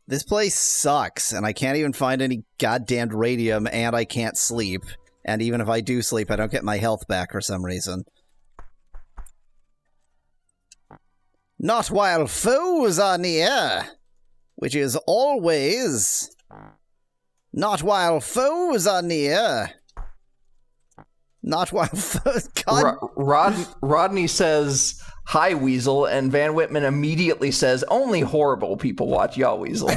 This place sucks, and I can't even find any goddamned radium, and I can't sleep. And even if I do sleep, I don't get my health back for some reason. Not while foes are near, which is always... Not while foes are near. Not while foes... Rodney says, "Hi, Weasel," and Van Whitman immediately says, "Only horrible people watch Y'all Weasel."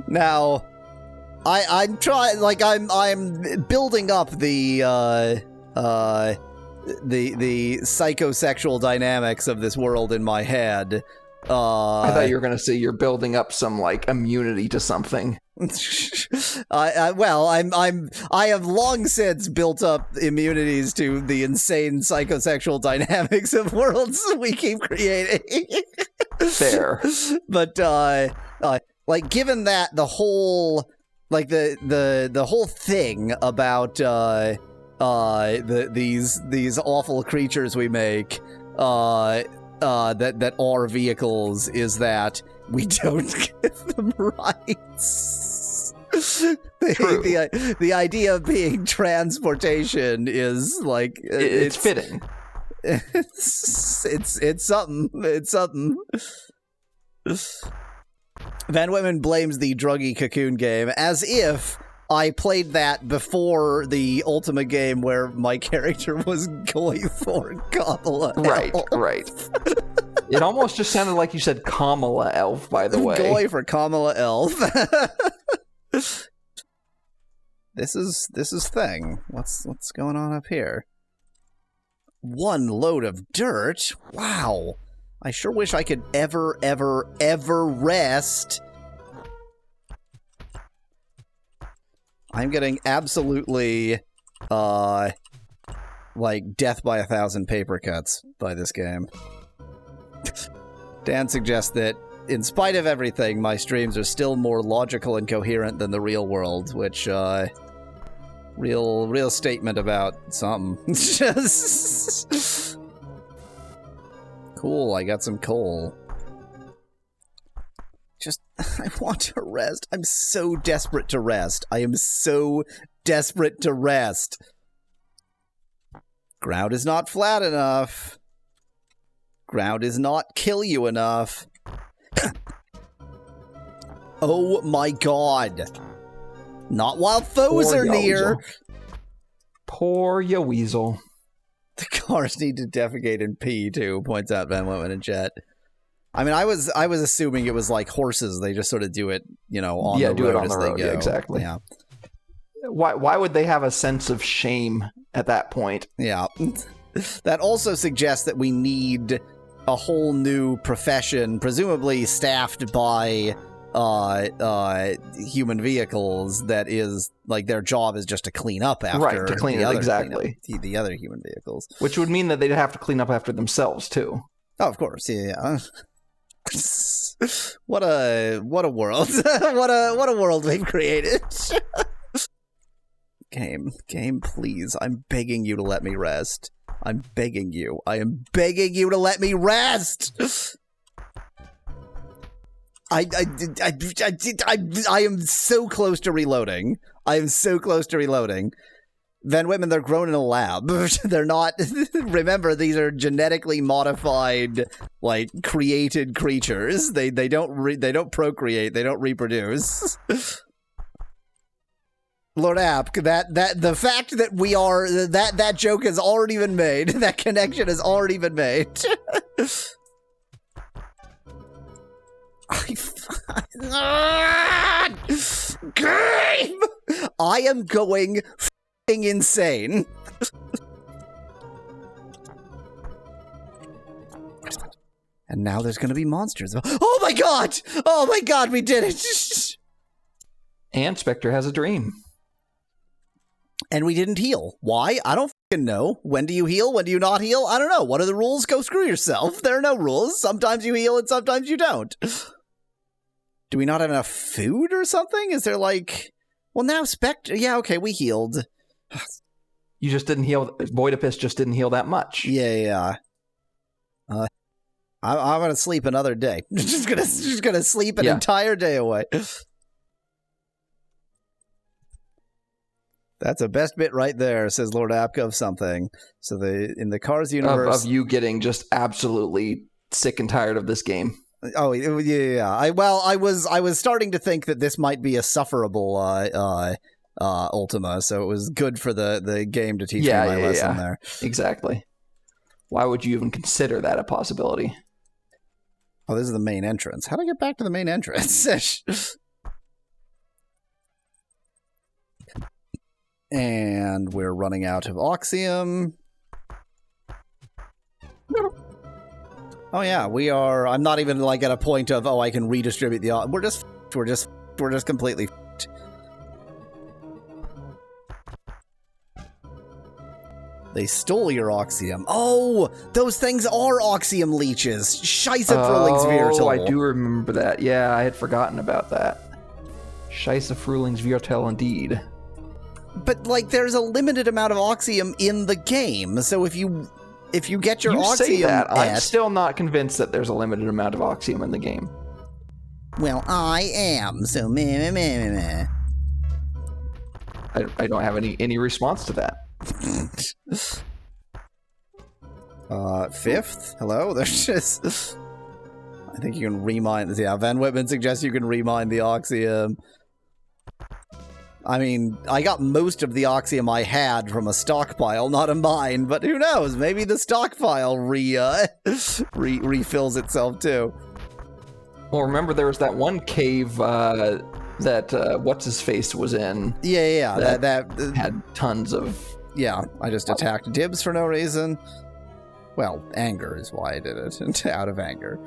Now, I'm trying, like, I'm building up the psychosexual dynamics of this world in my head. I thought you were going to say you're building up some, like, immunity to something. Well, I have long since built up immunities to the insane psychosexual dynamics of worlds we keep creating. Fair. But, like, given that the whole, like, the whole thing about, these awful creatures we make, that are vehicles is that we don't give them rights. The idea of being transportation is like it's fitting. It's something. It's something. Van Whitman blames the druggy cocoon game as if I played that before the Ultima game where my character was going for Kamala Elf. Right. It almost just sounded like you said Kamala Elf, by the way. Going for Kamala Elf. This is thing. What's going on up here? One load of dirt? Wow. I sure wish I could ever rest. I'm getting absolutely, like, death by 1,000 paper cuts by this game. Dan suggests that, in spite of everything, my streams are still more logical and coherent than the real world, which, real statement about something. Cool, I got some coal. I want to rest. I'm so desperate to rest. I am so desperate to rest. Ground is not flat enough. Ground is not kill you enough. Oh my god. Not while foes are near. Poor ya weasel. The cars need to defecate and pee too, points out Van Whitman in chat. I mean, I was assuming it was like horses. They just sort of do it, you know, on the road. Yeah, do it on the road. Yeah, exactly. Yeah. Why would they have a sense of shame at that point? Yeah. That also suggests that we need a whole new profession, presumably staffed by human vehicles. That is, like, their job is just to clean up after. Right, to clean up, exactly. The other human vehicles. Which would mean that they'd have to clean up after themselves too. Oh, of course, yeah. What a world! what a world we've created. Game, please! I'm begging you to let me rest. I'm begging you. I am begging you to let me rest. I am so close to reloading. I am so close to reloading. Van Whitman, they're grown in a lab. They're not... Remember, these are genetically modified, like, created creatures. They don't procreate. They don't reproduce. Lord App, the fact that we are... That joke has already been made. That connection has already been made. Game! I am going... insane. And now there's gonna be monsters. Oh my god! Oh my god, we did it! And Spector has a dream. And we didn't heal. Why? I don't fucking know. When do you heal? When do you not heal? I don't know. What are the rules? Go screw yourself. There are no rules. Sometimes you heal and sometimes you don't. Do we not have enough food or something? Is there like... Well, now Spector... Yeah, okay, we healed. You just didn't heal. Boidipus just didn't heal that much. Yeah. I'm gonna sleep another day. just gonna sleep an entire day away. That's a best bit right there, says Lord Apka of something. So in the Cars universe of you getting just absolutely sick and tired of this game. Oh yeah. I was starting to think that this might be a sufferable Ultima, so it was good for the game to teach me my lesson there. Exactly. Why would you even consider that a possibility? Oh, this is the main entrance. How do I get back to the main entrance? And we're running out of Oxium. Oh yeah, we are. I'm not even like at a point of I can redistribute the. We're just completely. They stole your Oxium. Oh, those things are Oxium leeches. Scheisse Frühlingsviertel. Oh, I do remember that. Yeah, I had forgotten about that. Scheisse Frühlingsviertel, indeed. But like, there's a limited amount of Oxium in the game, so if you get your Oxium, say that. I'm still not convinced that there's a limited amount of Oxium in the game. Well, I am. So meh. I don't have any response to that. Fifth? Hello? There's just... I think you can remine... Yeah, Van Whitman suggests you can remine the Oxium. I mean, I got most of the Oxium I had from a stockpile, not a mine, but who knows? Maybe the stockpile refills itself too. Well, remember there was that one cave that what's-his-face was in. Yeah, that had tons of... Yeah, I just attacked Dibs for no reason. Well, anger is why I did it, out of anger.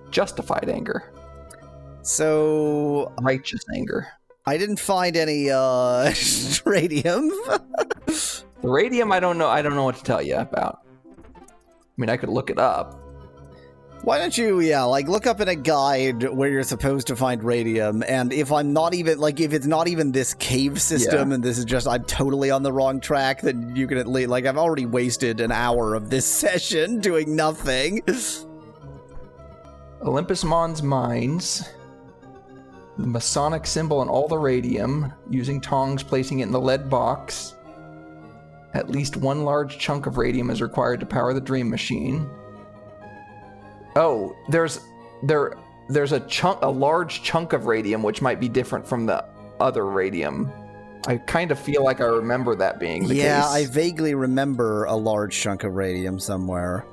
Justified anger. So... Righteous anger. I didn't find any radium. The radium, I don't know what to tell you about. I mean, I could look it up. Why don't you, look up in a guide where you're supposed to find radium, and if I'm not even, if it's not even this cave system, and this is just, I'm totally on the wrong track, then you can at least, I've already wasted an hour of this session doing nothing. Olympus Mons mines. The Masonic symbol and all the radium, using tongs, placing it in the lead box. At least one large chunk of radium is required to power the dream machine. Oh, there's a large chunk of radium which might be different from the other radium. I kind of feel like I remember that being the case. Yeah, I vaguely remember a large chunk of radium somewhere.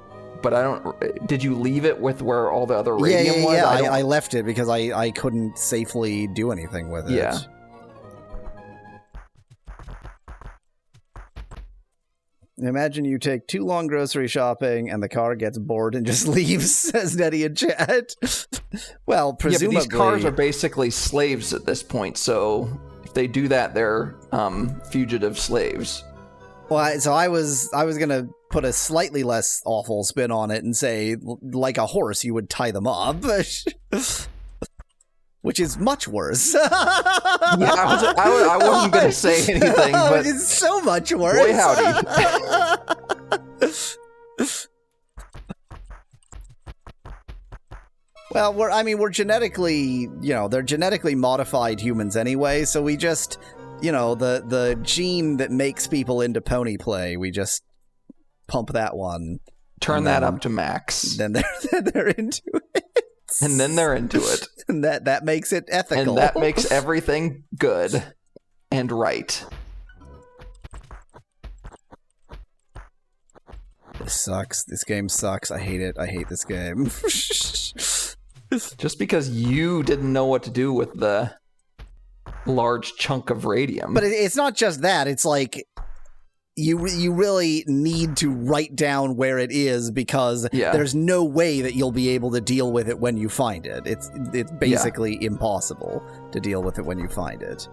But I don't... Did you leave it with where all the other radium was? Yeah, I left it because I couldn't safely do anything with it. Yeah. Imagine you take too long grocery shopping and the car gets bored and just leaves, says Nettie in chat. Well, presumably... Yeah, but these cars are basically slaves at this point, so if they do that, they're fugitive slaves. Well, so I was gonna put a slightly less awful spin on it and say, like a horse, you would tie them up, which is much worse. Yeah, I wasn't gonna say anything, but it's so much worse. Boy, howdy. Well, we're genetically, they're genetically modified humans anyway, so we just. The gene that makes people into pony play, we just pump that one. Turn that up to max. Then they're into it. And then they're into it. And that makes it ethical. And that makes everything good and right. This sucks. This game sucks. I hate it. I hate this game. Just because you didn't know what to do with the large chunk of radium. But it's not just that. It's like you really need to write down where it is because there's no way that you'll be able to deal with it when you find it. It's basically impossible to deal with it when you find it.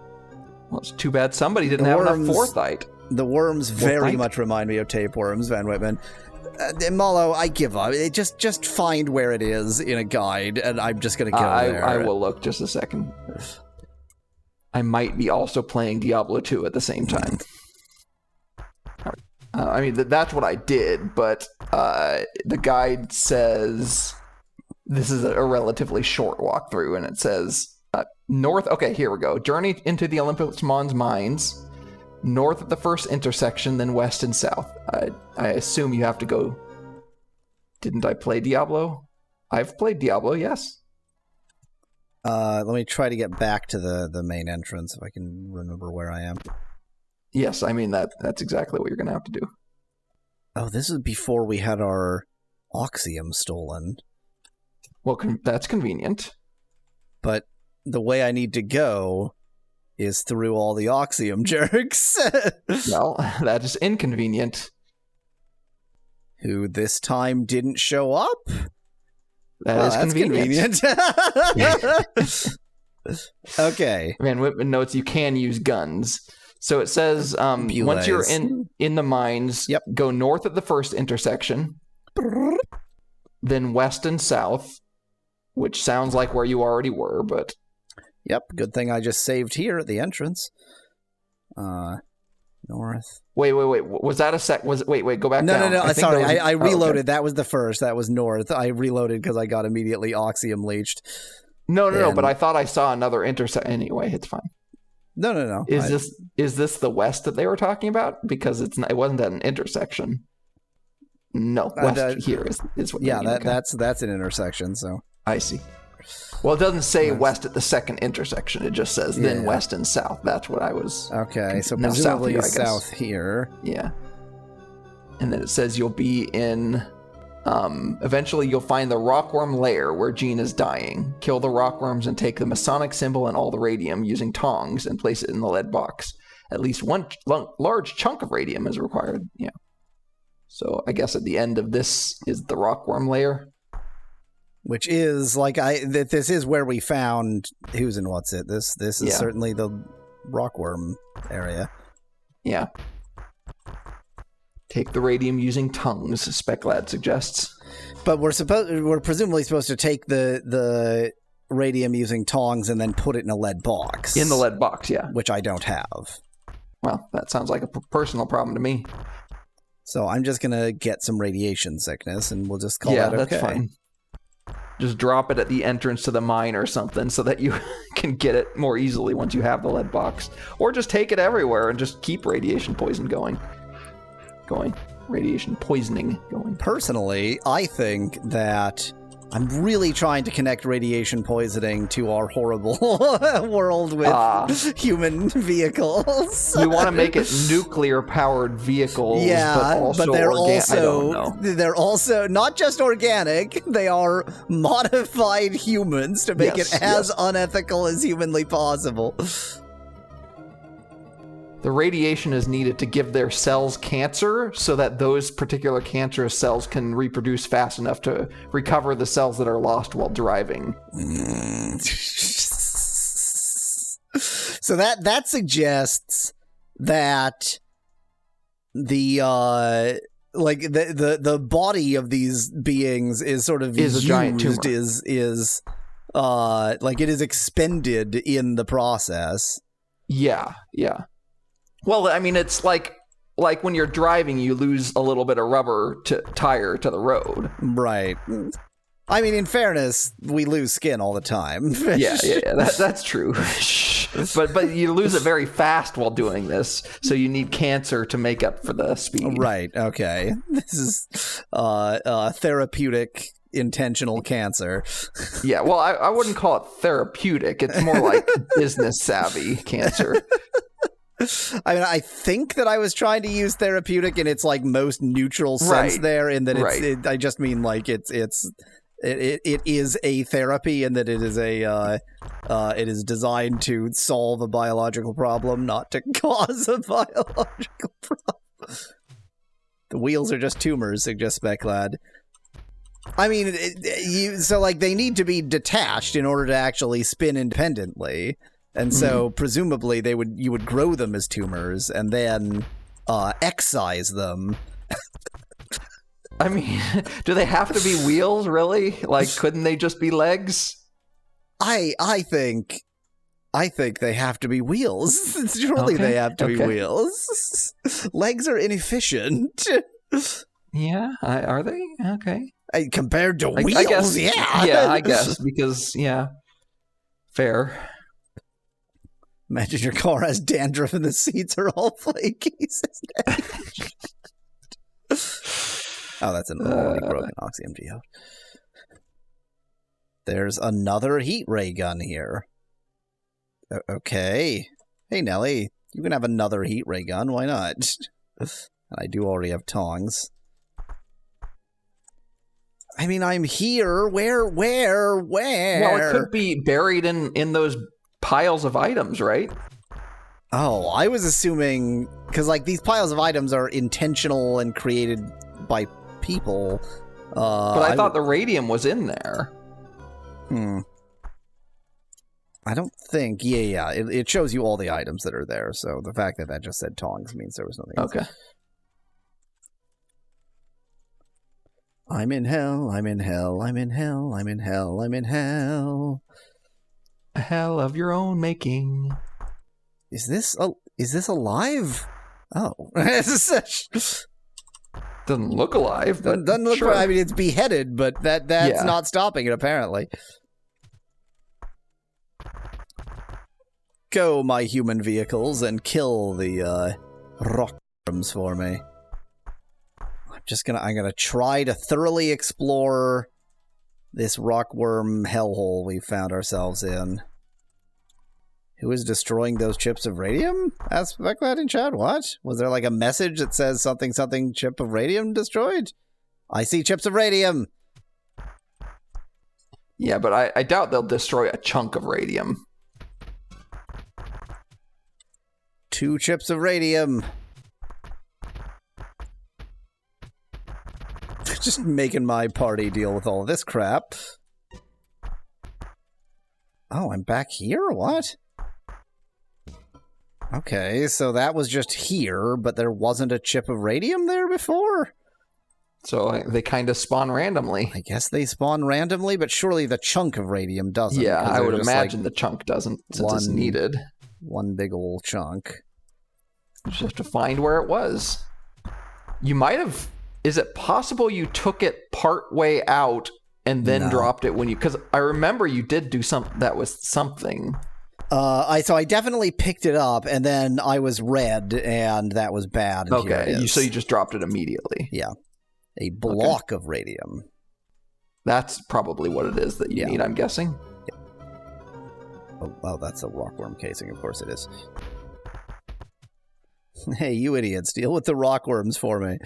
Well, it's too bad somebody didn't have enough foresight. The worms very much remind me of tapeworms, Van Whitman. Malo, I give up. Just find where it is in a guide, and I'm just going to go there. I will look just a second. I might be also playing Diablo 2 at the same time. I mean, that's what I did, but the guide says this is a relatively short walkthrough, and it says north. Okay, here we go. Journey into the Olympus Mons mines, north at the first intersection, then west and south. I assume you have to go. Didn't I play Diablo? I've played Diablo, yes. Let me try to get back to the main entrance if I can remember where I am. Yes, I mean that's exactly what you're going to have to do. Oh, this is before we had our Oxium stolen. Well, that's convenient. But the way I need to go is through all the Oxium jerks. Well, that is inconvenient. Who this time didn't show up? That's convenient. Okay. Man, Whitman notes you can use guns. So it says once you're in the mines, go north at the first intersection, then west and south, which sounds like where you already were, but... Yep, good thing I just saved here at the entrance. North. Wait. Was that a sec? Wait, go back down. No, sorry, I reloaded. Okay. That was the first. That was north. I reloaded because I got immediately Oxium leached. No, but I thought I saw another intersection. Anyway, it's fine. No. Is this the west that they were talking about? Because it wasn't at an intersection. No, west here is what. Yeah, that's an intersection. So I see. Well, it doesn't say west at the second intersection. It just says then west and south. That's what I was. Okay, so presumably south here. Yeah. And then it says you'll be in. Eventually, you'll find the rockworm lair where Jean is dying. Kill the rockworms and take the Masonic symbol and all the radium using tongs and place it in the lead box. At least one large chunk of radium is required. Yeah. So I guess at the end of this is the rockworm lair. Which is this is where we found who's and what's it. This is certainly the rockworm area. Yeah. Take the radium using tongues, Speclad suggests. But we're presumably supposed to take the radium using tongs and then put it in a lead box. In the lead box, yeah. Which I don't have. Well, that sounds like a personal problem to me. So I'm just gonna get some radiation sickness, and we'll just call that okay. Yeah, that's fine. Just drop it at the entrance to the mine or something so that you can get it more easily once you have the lead box. Or just take it everywhere and just keep radiation poison going. Radiation poisoning going. Personally, I think that I'm really trying to connect radiation poisoning to our horrible world with human vehicles. We want to make it nuclear-powered vehicles, but they're also not just organic, they are modified humans to make it as unethical as humanly possible. The radiation is needed to give their cells cancer so that those particular cancerous cells can reproduce fast enough to recover the cells that are lost while driving. So that suggests that the body of these beings is sort of a giant tumor. is it is expended in the process. Yeah. Well, I mean, it's like when you're driving, you lose a little bit of rubber tire to the road. Right. I mean, in fairness, we lose skin all the time. Yeah, that's true. But you lose it very fast while doing this, so you need cancer to make up for the speed. Right, okay. This is therapeutic intentional cancer. Yeah, well, I wouldn't call it therapeutic. It's more like business savvy cancer. I mean, I think that I was trying to use therapeutic in its most neutral sense there, in that I just mean it is a therapy, and that it is designed to solve a biological problem, not to cause a biological problem. The wheels are just tumors, suggests Speclad. I mean, they need to be detached in order to actually spin independently. And so, presumably, you would grow them as tumors and then excise them. I mean, do they have to be wheels, really? Couldn't they just be legs? I think they have to be wheels. Surely they have to be wheels. Legs are inefficient. Yeah, are they? Okay. Compared to wheels, I guess, yeah. Yeah, I guess, because, fair. Imagine your car has dandruff and the seats are all flaky. Oh, that's an already broken Oxy-MG out. There's another heat ray gun here. Okay. Hey, Nelly, you can have another heat ray gun. Why not? I do already have tongs. I mean, I'm here. Where? Well, it could be buried in those piles of items, right? Oh, I was assuming... Because, like, these piles of items are intentional and created by people. But I thought the radium was in there. I don't think... Yeah. It shows you all the items that are there, so the fact that just said tongs means there was nothing else. Okay. I'm in hell, I'm in hell, I'm in hell, I'm in hell, I'm in hell. A hell of your own making. Is this alive? Oh. Doesn't look alive, but doesn't look. sure. I mean, it's beheaded, but that's not stopping it, apparently. Go, my human vehicles, and kill the rockworms for me. I'm gonna try to thoroughly explore this rockworm hellhole we found ourselves in. Who is destroying those chips of radium? Asked Spector in chat. What? Was there like a message that says something chip of radium destroyed? I see chips of radium. Yeah, but I doubt they'll destroy a chunk of radium. 2 chips of radium. Just making my party deal with all of this crap. Oh, I'm back here? What? Okay, so that was just here, but there wasn't a chip of radium there before? So they kind of spawn randomly. I guess they spawn randomly, but surely the chunk of radium doesn't. Yeah, I would imagine the chunk doesn't, since it's needed. One big old chunk. You just have to find where it was. You might have... Is it possible you took it part way out and then dropped it when you... Because I remember you did do something that was something. So I definitely picked it up, and then I was red, and that was bad. And okay, so you just dropped it immediately. Yeah. A block of radium. That's probably what it is that you need, I'm guessing. Yeah. Oh, that's a rockworm casing. Of course it is. Hey, you idiots. Deal with the rockworms for me.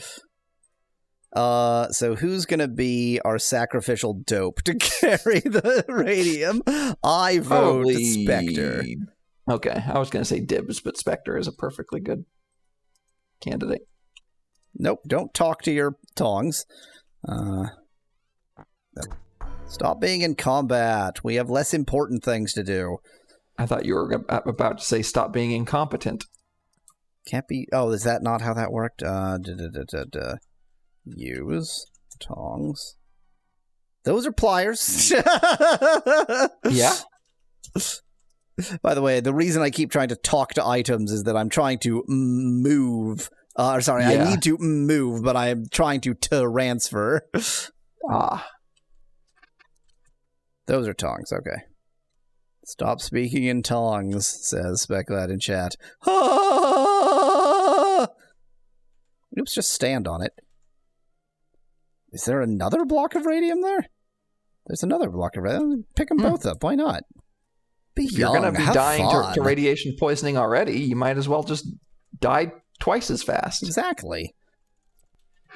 So who's going to be our sacrificial dope to carry the radium? I vote Spector. Okay, I was going to say dibs, but Spector is a perfectly good candidate. Nope, don't talk to your tongs. Stop being in combat. We have less important things to do. I thought you were about to say stop being incompetent. Can't be... Oh, is that not how that worked? Use tongs. Those are pliers. Yeah. By the way, the reason I keep trying to talk to items is that I'm trying to move. I need to move, but I am trying to transfer. Those are tongs, okay. Stop speaking in tongs, says Spector in chat. Oops, just stand on it. Is there another block of radium there? There's another block of radium. Pick them both up. Why not? If you're going to be dying to radiation poisoning already, you might as well just die twice as fast. Exactly.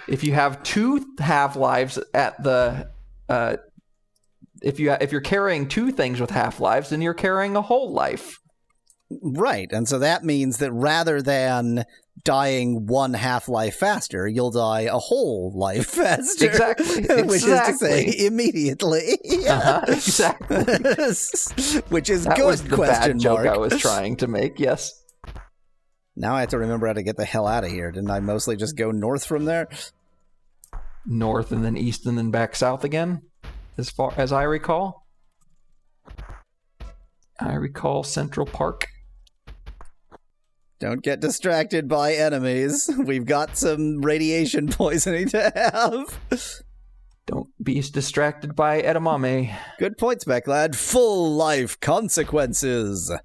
If you have 2 half-lives at the... if you're carrying 2 things with half-lives, then you're carrying a whole life. Right, and so that means that rather than dying 1 half-life faster, you'll die a whole life faster. Exactly. Which is to say, immediately. Exactly. Which is that good, was the question bad mark. Joke I was trying to make, yes. Now I have to remember how to get the hell out of here. Didn't I mostly just go north from there? North and then east and then back south again, as far as I recall. I recall Central Park. Don't get distracted by enemies. We've got some radiation poisoning to have. Don't be distracted by edamame. Good point, Speclad. Full life consequences.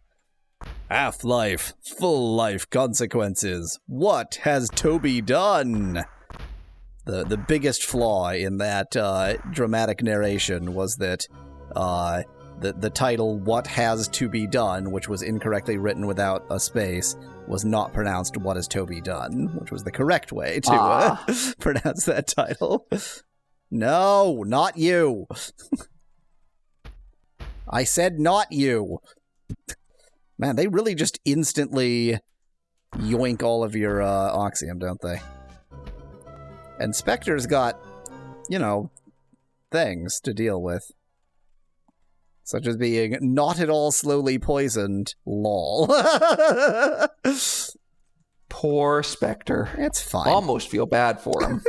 Half-life, full life consequences. What has Toby done? The biggest flaw in that dramatic narration was that the title "What Has to Be Done," which was incorrectly written without a space, was not pronounced "What Has Toby Done," which was the correct way to pronounce that title. No, not you. I said not you. Man, they really just instantly yoink all of your Oxium, don't they? And Spector's got, you know, things to deal with. Such as being not at all slowly poisoned. Lol. Poor Spector. It's fine. Almost feel bad for him.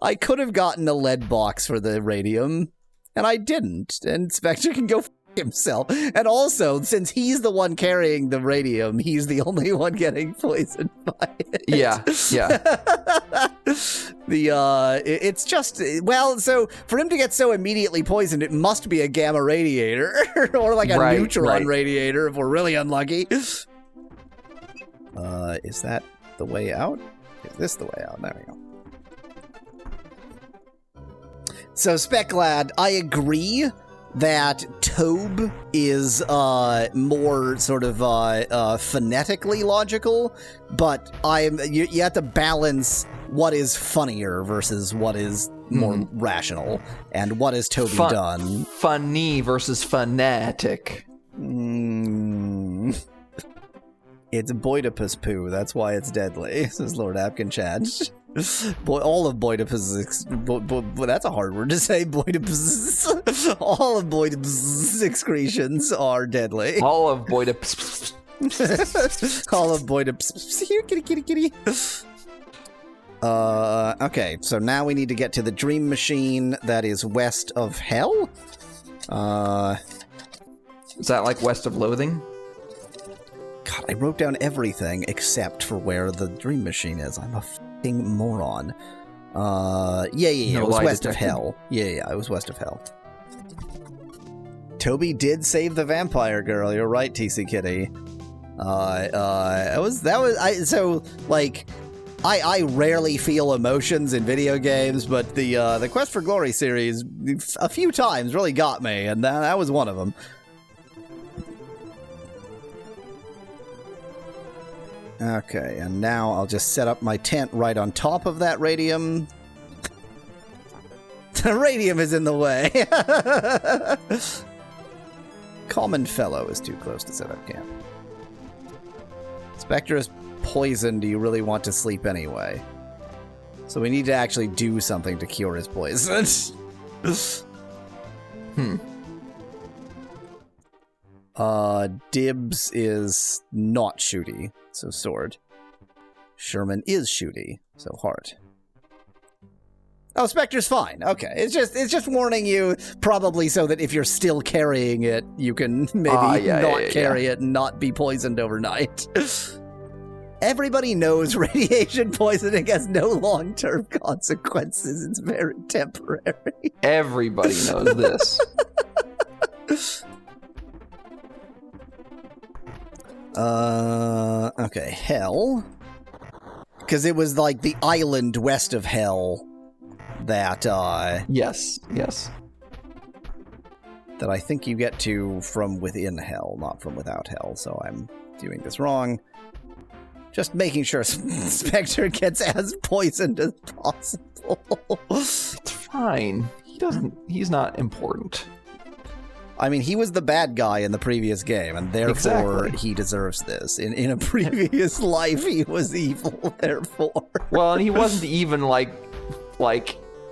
I could have gotten a lead box for the radium, and I didn't. And Spector can go himself. And also, since he's the one carrying the radium, he's the only one getting poisoned by it. Yeah. It's just, well, so for him to get so immediately poisoned, it must be a gamma radiator or like a neutron radiator if we're really unlucky. Is that the way out? Is this the way out? There we go. So, Speclad, I agree that Tobe is more sort of phonetically logical, but you have to balance what is funnier versus what is more rational, and what has Toby done. Funny versus phonetic. It's Boidipus poo, that's why it's deadly, says Lord Apkin-Chad. All of Boidipus, that's a hard word to say, Boidipus. All of Boidipus excretions are deadly. All of Boidipus. All of Boidipus. Here, kitty. Okay, so now we need to get to the dream machine that is west of hell? Is that like west of loathing? God, I wrote down everything except for where the dream machine is. I'm a f***ing moron. It was west of hell. Yeah, it was west of hell. Toby did save the vampire girl. You're right, TC Kitty. I rarely feel emotions in video games, but the Quest for Glory series a few times really got me, and that was one of them. Okay, and now I'll just set up my tent right on top of that radium. The radium is in the way. Common fellow is too close to set up camp. Spector is poisoned. Do you really want to sleep anyway? So we need to actually do something to cure his poison. Dibs is not shooty, so sword. Sherman is shooty, so heart. Oh, Spector's fine. Okay, it's just warning you, probably so that if you're still carrying it, you can maybe not carry it and not be poisoned overnight. Everybody knows radiation poisoning has no long-term consequences. It's very temporary. Everybody knows this. Okay, hell. Because it was like the island west of hell that, Yes. that I think you get to from within hell, not from without hell, so I'm doing this wrong. Just making sure Spector gets as poisoned as possible. It's fine. He's not important. I mean, he was the bad guy in the previous game, and therefore he deserves this. In a previous life, he was evil, therefore. Well, and he wasn't even like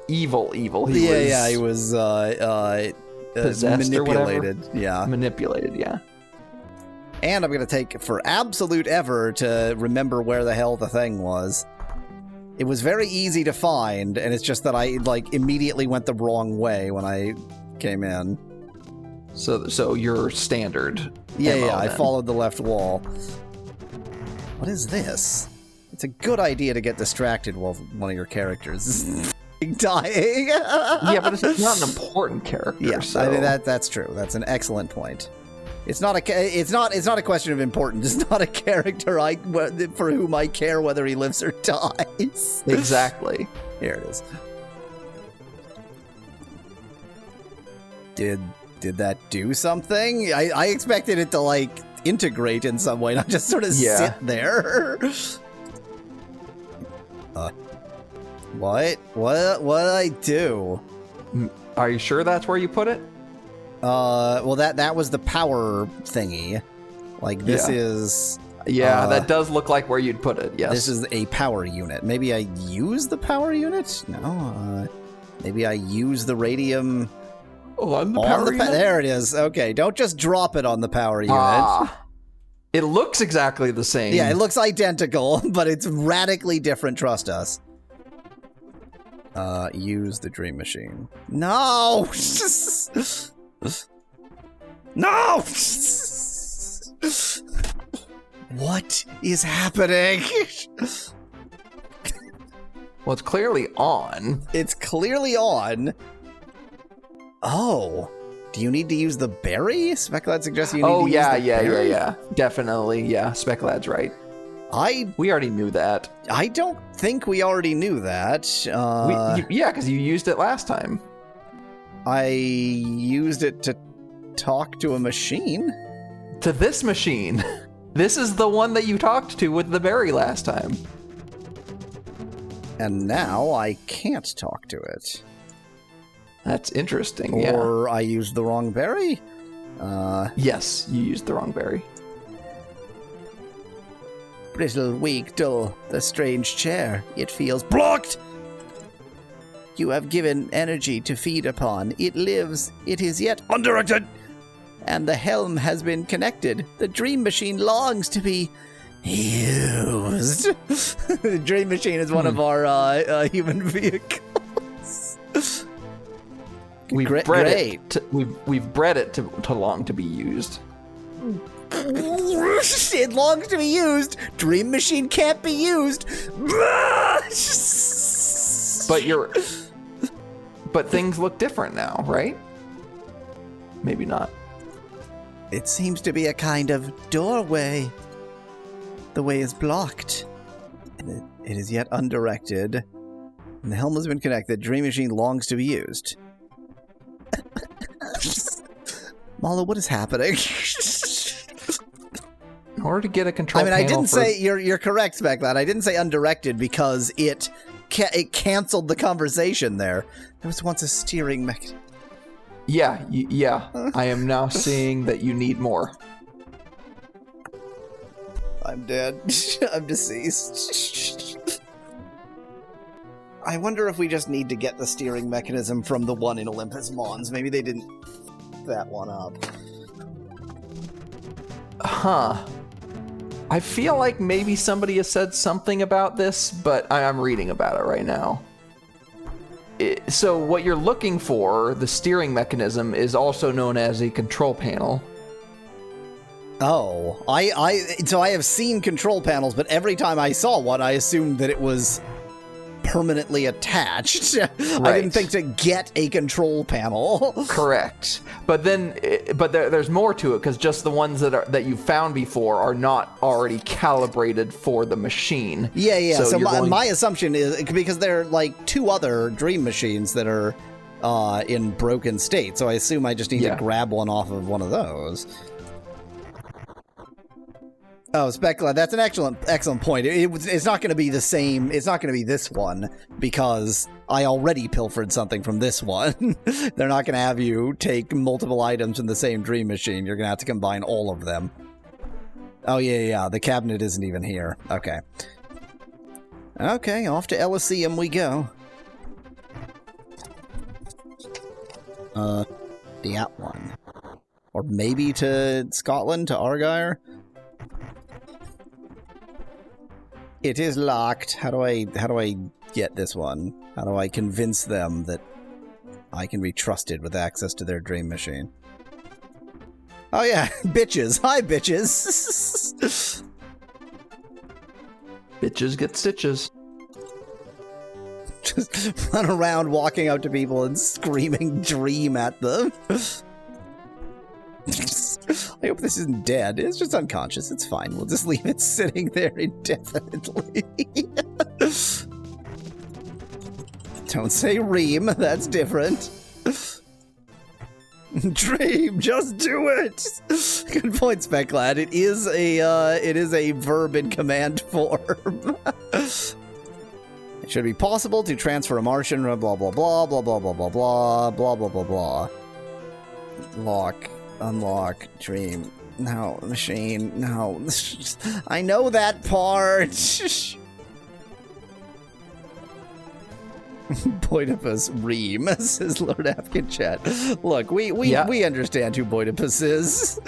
evil. He was possessed manipulated. Or whatever. Manipulated, yeah. And I'm going to take for absolute ever to remember where the hell the thing was. It was very easy to find, and it's just that I immediately went the wrong way when I came in. So you're standard. Yeah, I followed the left wall. What is this? It's a good idea to get distracted while one of your characters is dying. Yeah, but it's not an important character. Yeah, so. I mean, that's true. That's an excellent point. It's not a question of importance. It's not a character for whom I care whether he lives or dies. Exactly. Here it is. Did that do something? I expected it to like integrate in some way, not just sort of sit there. What did I do? Are you sure that's where you put it? Well, that was the power thingy. Like, this is... Yeah, that does look like where you'd put it, yes. This is a power unit. Maybe I use the power unit? No. Maybe I use the radium... on the power unit? There it is. Okay, don't just drop it on the power unit. It looks exactly the same. Yeah, it looks identical, but it's radically different, trust us. Use the dream machine. No! No! What is happening? Well, it's clearly on. It's clearly on. Oh. Do you need to use the berry? Speculad suggests you need to use the berry? Yeah. Definitely, yeah. Speculad's right. We already knew that. I don't think we already knew that. Yeah, because you used it last time. I used it to talk to a machine. To this machine. This is the one that you talked to with the berry last time. And now I can't talk to it. That's interesting, Or I used the wrong berry? Yes, you used the wrong berry. Brittle, weak, dull, the strange chair. It feels blocked! You have given energy to feed upon. It lives. It is yet undirected. And the helm has been connected. The dream machine longs to be used. The dream machine is one of our human vehicles. We've bred it to long to be used. It longs to be used. Dream machine can't be used. But things look different now, right? Maybe not. It seems to be a kind of doorway. The way is blocked. And it is yet undirected. And the helm has been connected. Dream machine longs to be used. Marlo, what is happening? In order to get a control panel, I didn't say you're correct, Specular. I didn't say undirected because it canceled the conversation there. There was once a steering mechanism. Yeah. I am now seeing that you need more. I'm dead. I'm deceased. I wonder if we just need to get the steering mechanism from the one in Olympus Mons. Maybe they didn't that one up. Huh. I feel like maybe somebody has said something about this, but I'm reading about it right now. So what you're looking for, the steering mechanism, is also known as a control panel. Oh, so I have seen control panels, but every time I saw one, I assumed that it was permanently attached. Right. I didn't think to get a control panel. Correct. But there's more to it, because just the ones that you found before are not already calibrated for the machine. Yeah. So my assumption is, because there are like two other dream machines that are in broken state, so I assume I just need to grab one off of one of those. Oh, Specula, that's an excellent point. It's not going to be the same. It's not going to be this one, because I already pilfered something from this one. They're not going to have you take multiple items from the same dream machine. You're going to have to combine all of them. Oh, yeah. The cabinet isn't even here. Okay. Okay, off to Elysium we go. That one. Or maybe to Scotland, to Argyre. It is locked. How do I get this one? How do I convince them that I can be trusted with access to their dream machine? Oh yeah, bitches. Hi, bitches. Bitches get stitches. Just run around walking up to people and screaming dream at them. I hope this isn't dead. It's just unconscious. It's fine. We'll just leave it sitting there indefinitely. Don't say ream. That's different. Dream, just do it. Good point, Speclad. It is a verb in command form. It should be possible to transfer a Martian, blah blah blah blah blah blah blah blah blah blah blah blah blah. Lock, unlock, dream. No, machine. No, I know that part. Boidipus ream, says Lord Afghan Chat. Look, we understand who Boidipus is.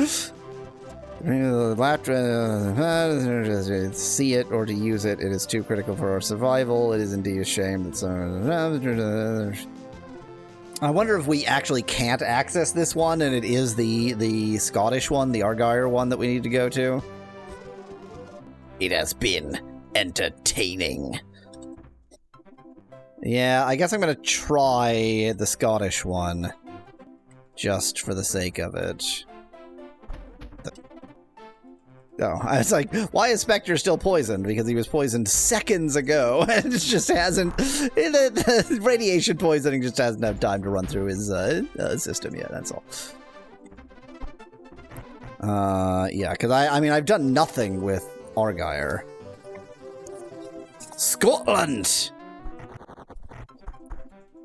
See it or to use it. It is too critical for our survival. It is indeed a shame that I wonder if we actually can't access this one, and it is the Scottish one, the Argyre one that we need to go to. It has been entertaining. Yeah, I guess I'm gonna try the Scottish one, just for the sake of it. Oh, I was like, why is Spector still poisoned? Because he was poisoned seconds ago, and it just hasn't... radiation poisoning just hasn't had time to run through his system yet, that's all. Yeah, because I mean, I've done nothing with Argyre. Scotland!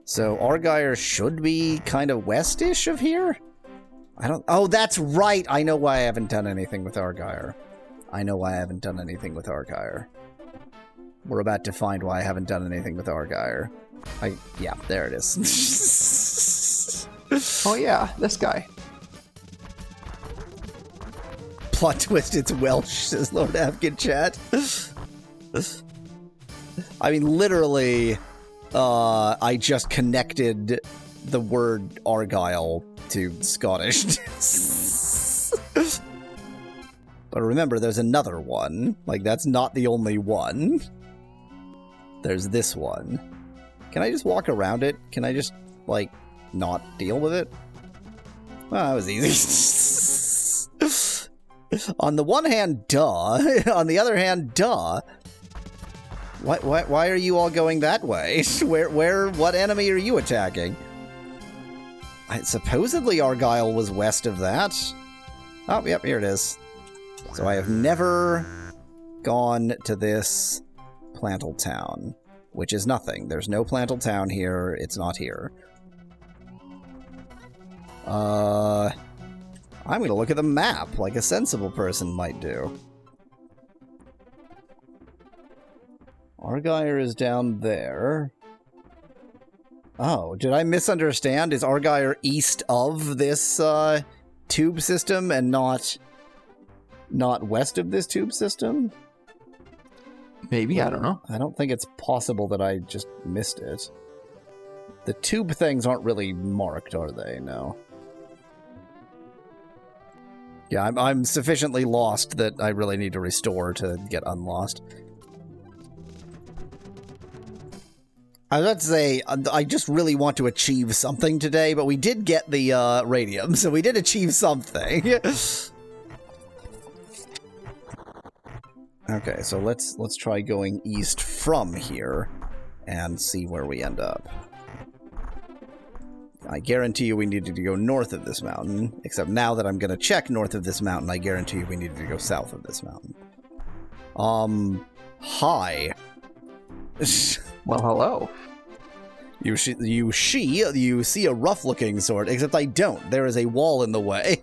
So Argyre should be kind of west-ish of here? I don't... Oh, that's right! I know why I haven't done anything with Argyre. We're about to find why I haven't done anything with Argyre. Yeah, there it is. Oh yeah, this guy. Plot twist, it's Welsh, says Lord Afghan Chat. I mean, literally... I just connected the word Argyle to Scottish. But remember, there's another one. Like, that's not the only one. There's this one. Can I just walk around it? Can I just, like, not deal with it? Well, that was easy. On the one hand, duh. On the other hand, duh. Why are you all going that way? What enemy are you attacking? Supposedly Argyle was west of that. Oh, yep, here it is. So I have never gone to this Plantle Town, which is nothing. There's no Plantle Town here. It's not here. I'm gonna look at the map like a sensible person might do. Argyre is down there. Oh, did I misunderstand? Is Argyre east of this tube system and not west of this tube system? Maybe, I don't know. I don't think it's possible that I just missed it. The tube things aren't really marked, are they? No. Yeah, I'm sufficiently lost that I really need to restore to get unlost. I was about to say, I just really want to achieve something today, but we did get the radium, so we did achieve something. Okay, so let's try going east from here and see where we end up. I guarantee you we needed to go north of this mountain, except now that I'm going to check north of this mountain, I guarantee you we needed to go south of this mountain. Hi. Well, hello. You see a rough-looking sword, except I don't. There is a wall in the way.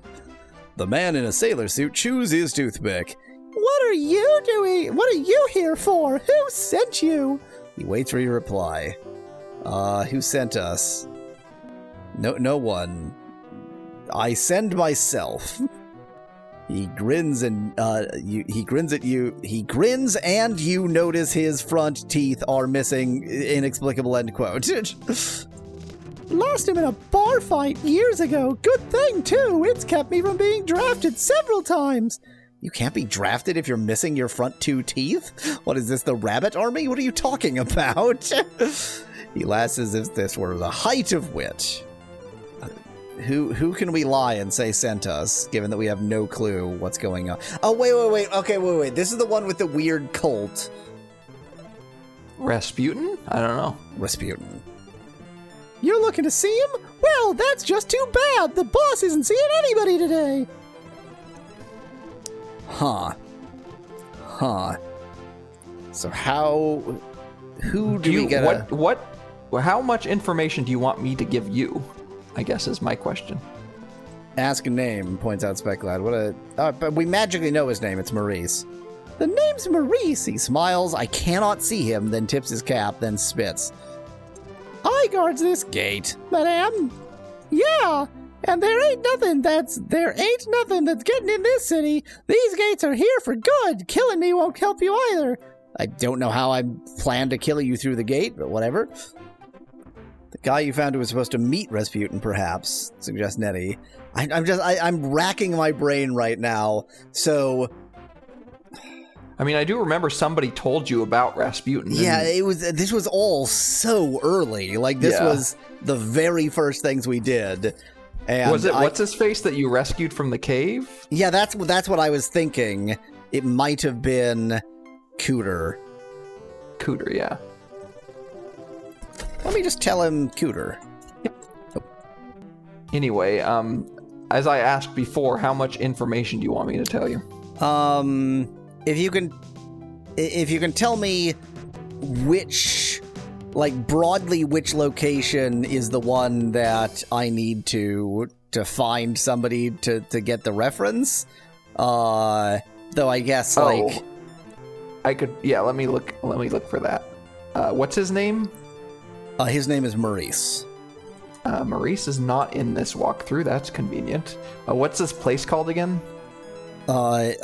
The man in a sailor suit chews his toothpick. What are you doing? What are you here for? Who sent you? He waits for your reply. Who sent us? No one. I send myself. He grins and he grins at you. He grins and you notice his front teeth are missing. Inexplicable end quote. Lost him in a bar fight years ago. Good thing too. It's kept me from being drafted several times. You can't be drafted if you're missing your front 2 teeth? What is this, the rabbit army? What are you talking about? He laughs as if this were the height of wit. Who can we lie and say sent us, given that we have no clue what's going on? Oh, wait. Okay, wait. This is the one with the weird cult. Rasputin? I don't know. Rasputin. You're looking to see him? Well, that's just too bad. The boss isn't seeing anybody today. Huh. So who do we get how much information do you want me to give you? I guess is my question. Ask a name, points out Speclad. But we magically know his name. It's Maurice. The name's Maurice. He smiles. I cannot see him, then tips his cap, then spits. I guards this gate, madame. Yeah, and there ain't nothing that's getting in this city. These gates are here for good. Killing me won't help you either. I don't know how I plan to kill you through the gate, but whatever. The guy you found who was supposed to meet Rasputin, perhaps, suggests Nettie. I'm racking my brain right now, so... I mean, I do remember somebody told you about Rasputin. Yeah, this was all so early. Like, this was the very first things we did. And was it What's-His-Face that you rescued from the cave? Yeah, that's what I was thinking. It might have been Cooter. Cooter, yeah. Let me just tell him Cooter. Oh. Anyway, as I asked before, how much information do you want me to tell you? If you can tell me broadly which location is the one that I need to find somebody to get the reference. Though I guess I could, let me look for that. What's his name? His name is Maurice. Maurice is not in this walkthrough. That's convenient. What's this place called again? Argy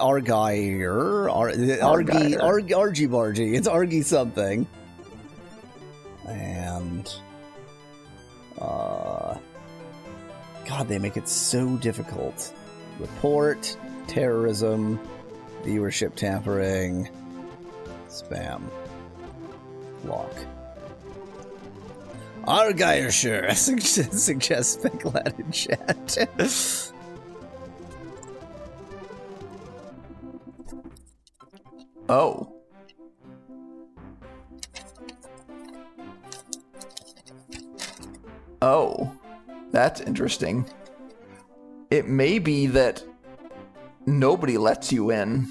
Bargy. It's Argy something. And God, they make it so difficult. Report, terrorism, viewership tampering, spam, lock. Argyshire suggests Speclad in chat. Oh. Oh. That's interesting. It may be that nobody lets you in.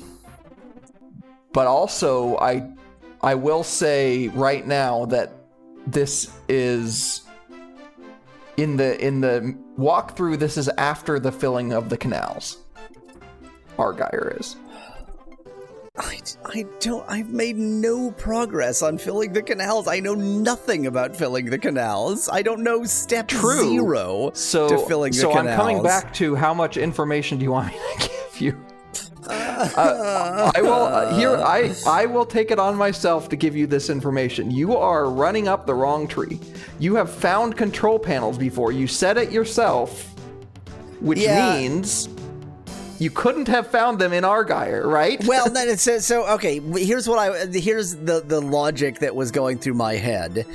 But also, I will say right now that this is in the walkthrough, this is after the filling of the canals. Argyre is. I've made no progress on filling the canals. I know nothing about filling the canals. I don't know step 0 to filling the canals. So I'm coming back to how much information do you want me to give you? I will take it on myself to give you this information. You are running up the wrong tree. You have found control panels before. You said it yourself, which means you couldn't have found them in Argyre, right? Well, then so okay. Here's the logic that was going through my head.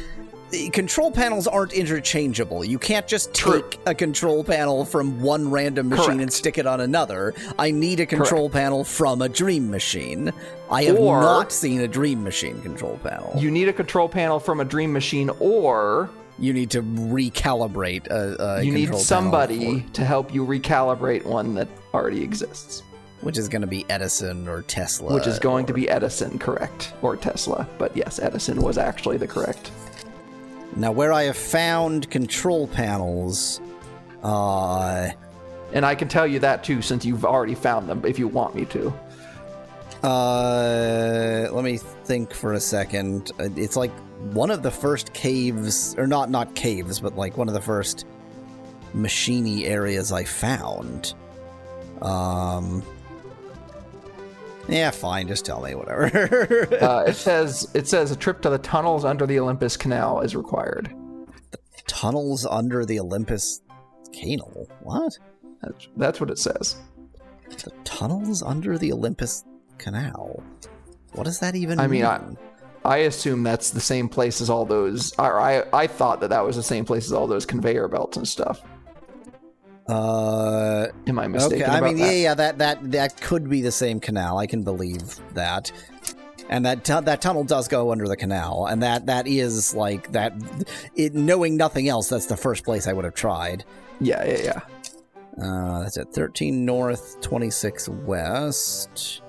Control panels aren't interchangeable. You can't just take a control panel from one random machine and stick it on another. I need a control panel from a dream machine. I have not seen a dream machine control panel. You need a control panel from a dream machine, or you need to recalibrate a you need somebody to help you recalibrate one that already exists. Which is going to be Edison or Tesla. Which is going to be Edison, correct. Or Tesla. But yes, Edison was actually the correct. Now, where I have found control panels, and I can tell you that too, since you've already found them, if you want me to. Let me think for a second. It's like one of the first caves, or not caves, but like one of the first machine-y areas I found. Yeah, fine. Just tell me, whatever. It says a trip to the tunnels under the Olympus Canal is required. The tunnels under the Olympus Canal? What? That's what it says. The tunnels under the Olympus Canal. What does that even I mean? mean, I assume that's the same place as all those. I thought that was the same place as all those conveyor belts and stuff. Am I mistaken? Okay, I about mean, that? that could be the same canal. I can believe that. And that tunnel does go under the canal, and that is like that. Knowing nothing else, that's the first place I would have tried. Yeah. That's at 13 north, 26 west.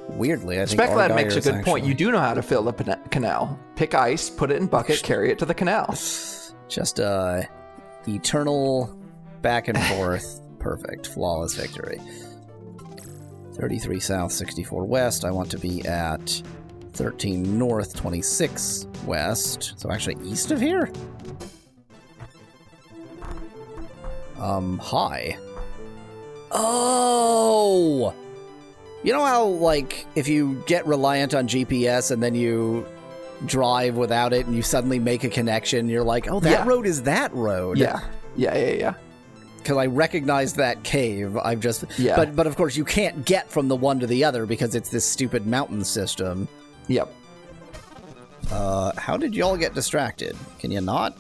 Weirdly, I think Speclad makes a good point. You do know how to fill the canal. Pick ice, put it in bucket, carry it to the canal. Just eternal back and forth. Perfect. Flawless victory. 33 south, 64 west. I want to be at 13 north, 26 west. So actually east of here? Hi. Oh! You know how, like, if you get reliant on GPS and then you drive without it and you suddenly make a connection, you're like, oh, that road is that road. Yeah. Because I recognized that cave. I've just... Yeah. But of course, you can't get from the one to the other because it's this stupid mountain system. Yep. How did y'all get distracted? Can you not?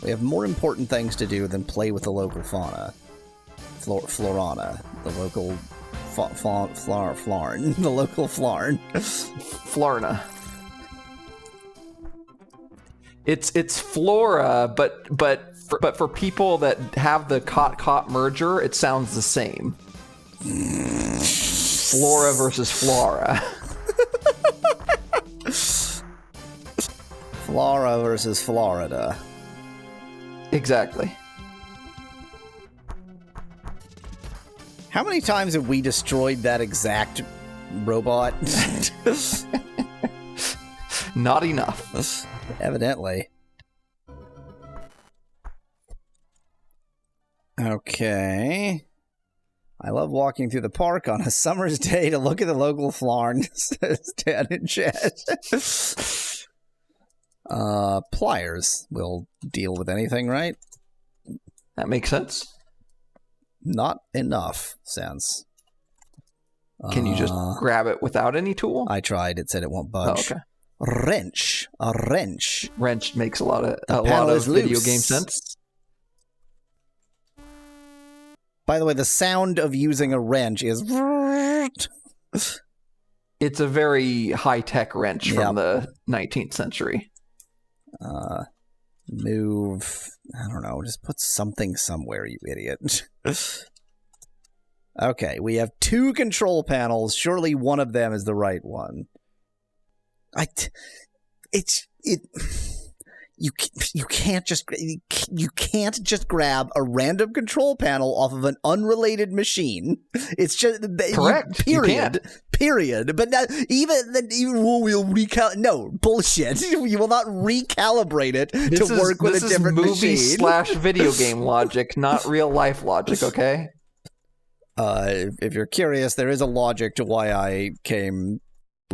We have more important things to do than play with the local fauna. Florana. The local... Flarn. The local Flarn. Flarna. It's flora, but for people that have the cot merger, it sounds the same. Flora versus flora. Flora versus Florida. Exactly. How many times have we destroyed that exact robot? Not enough. Evidently. Okay. I love walking through the park on a summer's day to look at the local Flarn, says Dan in chat. Pliers will deal with anything, right? That makes sense. Not enough sense. Can you just grab it without any tool? I tried. It said it won't budge. Oh, okay. Wrench. A wrench. Wrench makes a lot of video game sense. By the way, the sound of using a wrench is... It's a very high-tech wrench from the 19th century. Move... I don't know. Just put something somewhere, you idiot. Okay, we have 2 control panels. Surely one of them is the right one. You can't just grab a random control panel off of an unrelated machine. It's just correct. Period. But not, we'll no bullshit. You will not recalibrate it to work with a different machine. This is movie/video game logic, not real life logic. Okay. If you're curious, there is a logic to why I came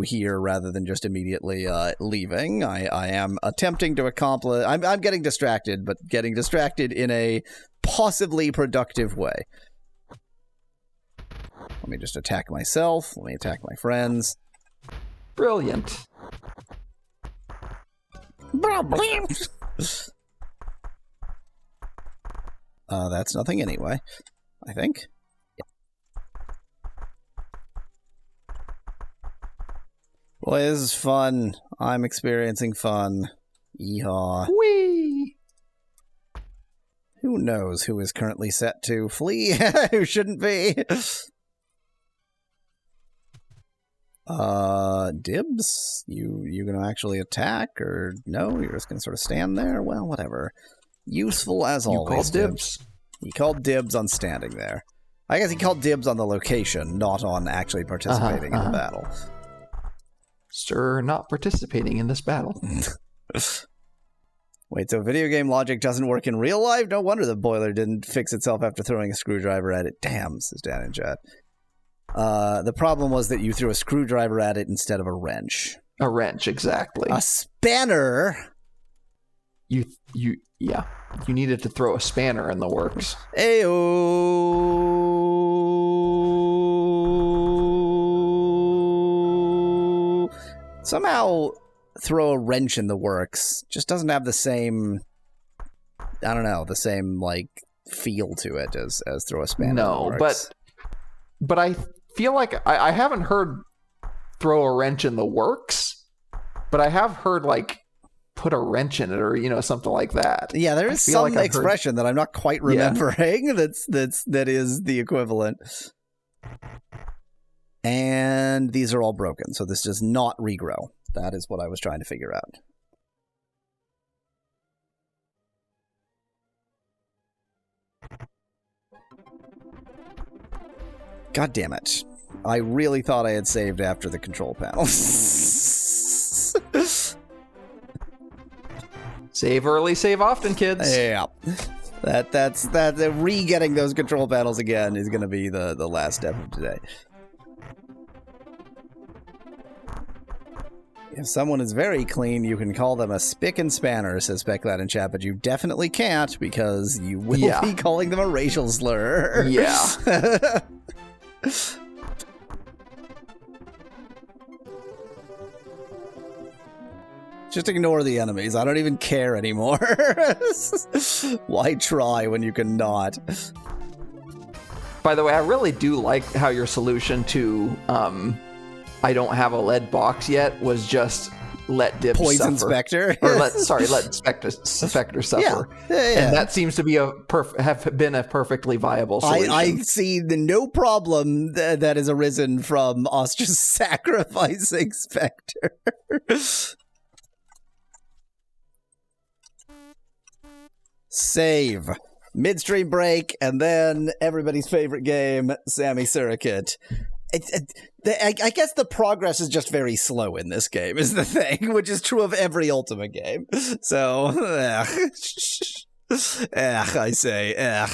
here rather than just immediately leaving. I am attempting to accomplish... I'm getting distracted, but getting distracted in a possibly productive way. Let me just attack myself. Let me attack my friends. Brilliant. That's nothing anyway, I think. Boy, this is fun. I'm experiencing fun. Yeehaw. Whee! Who knows who is currently set to flee? Who shouldn't be? Dibs? You gonna actually attack, or no? You're just gonna sort of stand there? Well, whatever. Useful as always. You called dibs. He called dibs on standing there. I guess he called dibs on the location, not on actually participating in the battle. Sir, not participating in this battle. Wait, so video game logic doesn't work in real life? No wonder the boiler didn't fix itself after throwing a screwdriver at it. Damn, says Dan in chat. The problem was that you threw a screwdriver at it instead of a wrench. A wrench, exactly. A spanner! You You needed to throw a spanner in the works. Ayo. Somehow, throw a wrench in the works just doesn't have the same, I don't know, the same, like, feel to it as throw a spanner in the works. But I feel like I haven't heard throw a wrench in the works, but I have heard, like, put a wrench in it or, you know, something like that. Yeah, there is some expression that I'm not quite remembering that is the equivalent. And these are all broken, so this does not regrow. That is what I was trying to figure out. God damn it. I really thought I had saved after the control panel. Save early, save often, kids. Yeah. That's re-getting those control panels again is going to be the last step of today. If someone is very clean, you can call them a spick and spanner, says Spector in chat, but you definitely can't because you will be calling them a racial slur. Yeah. Just ignore the enemies. I don't even care anymore. Why try when you can not? By the way, I really do like how your solution to I don't have a lead box yet was just let Dibs Poison suffer. Spector. Or let Spector suffer. Yeah. And that seems to be have been a perfectly viable solution. I see no problem that has arisen from us just sacrificing Spector. Save. Midstream break, and then everybody's favorite game, Sammy Surricate. I guess the progress is just very slow in this game, is the thing, which is true of every Ultima game. So, I say,